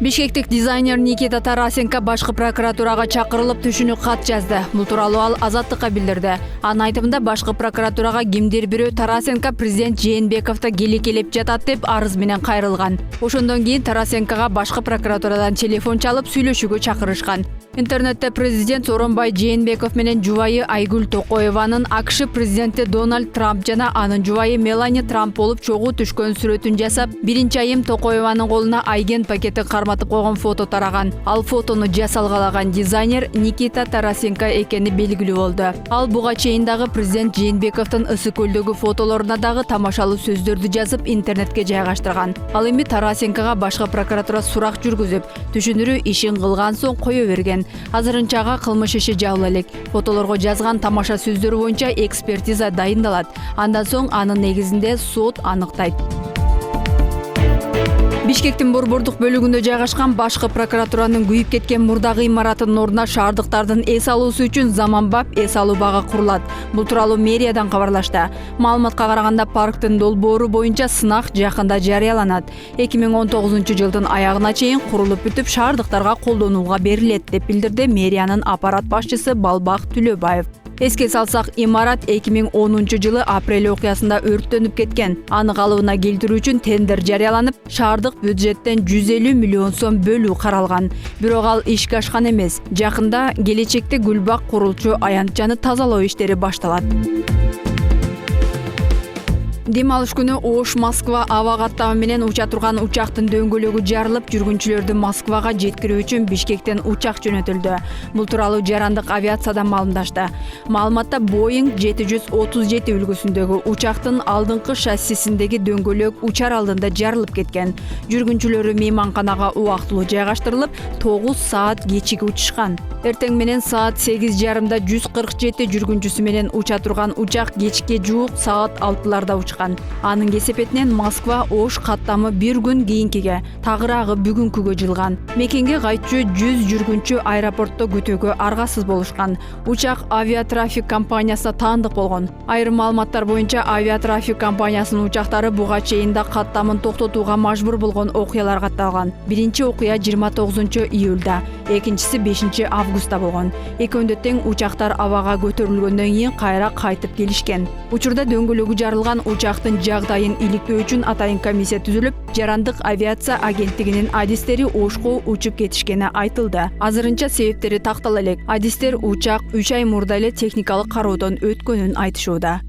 Бишкектик дизайнер Никита Тарасенко башкы прокуратурага чакырылып түшүнүк кат жазды. Бул тууралуу ал Азаттыкка билдирди. Анын айтымында башкы прокуратурага кимдир бирөө Тарасенко президент Жээнбековду келекелеп жатат деп арыз менен кайрылган. Ошондон кийин Тарасенкого башкы прокуратурадан телефон чалып сүйлөшүүгө чакырышкан. Интернетте президент Сооронбай Жээнбеков менен жубайы Айгүл Токоеванын АКШ президенти Дональд Трамп жана анын жубайы Мелания Трамп болуп чогуу түшкөн сүрөтүн жасап, 1-айым Токоеванын колуна айген пакети карматып койгон фото тараган. Ал фотону жасалгалаган дизайнер Никита Тарасенко экени белгилүү болду. Ал буга чейин дагы президент Жээнбековдун Ысык көлдөгү фотолоруна дагы тамашалуу сөздөрдү жазып интернетке жайгаштырган. Ал эми Тарасенкого башкы прокуратура сурак жүргүзүп, түшүндүрүү ишин кылган соң кое берген. Азырынча кылмыш иши жабыла элек. Фотолорго жазган тамаша сөздөрү боюнча экспертиза дайындалат. Андан соң анын негизинде сот аныктайт. Бишкектин борбордук бөлүгүндө жайгашкан башкы прокуратуранын күйүп кеткен мурдагы имаратынын ордуна шаардыктардын эс алуусу үчүн заманбап эс алуу бага курулат. Бул тууралуу мэриядан кабарлашты. Маалыматка караганда парктын долбоору боюнча сынак жакында жарыяланат. 2019-жылдын аягына чейин курулуп бүтүп шаардыктарга колдонууга берилет деп билдирди мэриянын аппарат башчысы Балбак Түлөбаев. Эске салсак, имарат 2010-жылы апрель окуясында өрттөнүп кеткен. Аны калыбына келтирүү үчүн тендер жарыяланып, шаардык бюджеттен 150 миллион сом бөлүү каралган. Бирок ал ишке ашкан эмес. Жакында келечекте Гүлбак курулчу аянтчаны тазалоо иштери башталат. Дем алыш күнү Ош-Москва аба каттамы менен уча турган учактын дөңгөлөгү жарылып, жүргүнчүлөрдү Москвага жеткирүү үчүн Бишкектен учак жөнөтүлдү. Бул тууралуу жарандык авиациядан маалымдашты. Маалыматта Boeing 737 үлгүсүндөгү учактын алдыңкы шассисиндеги дөңгөлөк учар алдында жарылып кеткен. Жүргүнчүлөрү мейманканага убактылуу жайгаштырылып, 9 саат кечиги учушкан. Эртең менен саат 8:30 147 жүргүнчүсү менен уча турган учак кечке жуук саат 6-ларда учкан. Анын кесепетинен Москва Ош каттамы бир күн кийинкиге, тагыраагы бүгүнкүгө жылган. Мекенге кайтчу 100 жүргүнчү аэропортто күтүүгө аргасыз болушкан. Учак авиатрафик компаниясына таандык болгон. Айрым маалыматтар боюнча авиатрафик компаниясынын учактары буга чейин да каттамын токтотууга мажбур болгон окуялар катталган. Биринчи окуя 29-июлда, экинчиси 5-августта болгон. Экөөндө тең учактар абага көтөрүлгөндөн кийин кайра кайтып келишкен. Учурда дөңгөлөгү жарылган учактын жагдайын иликтөө үчүн атайын комиссия түзүлүп, жарандык авиация агенттигинин адистери Ошко учуп кетишкени айтылды. Азырынча себептери тактала элек. Адистер учак 3 ай мурда эле техникалык кароодон өткөнүн айтышууда.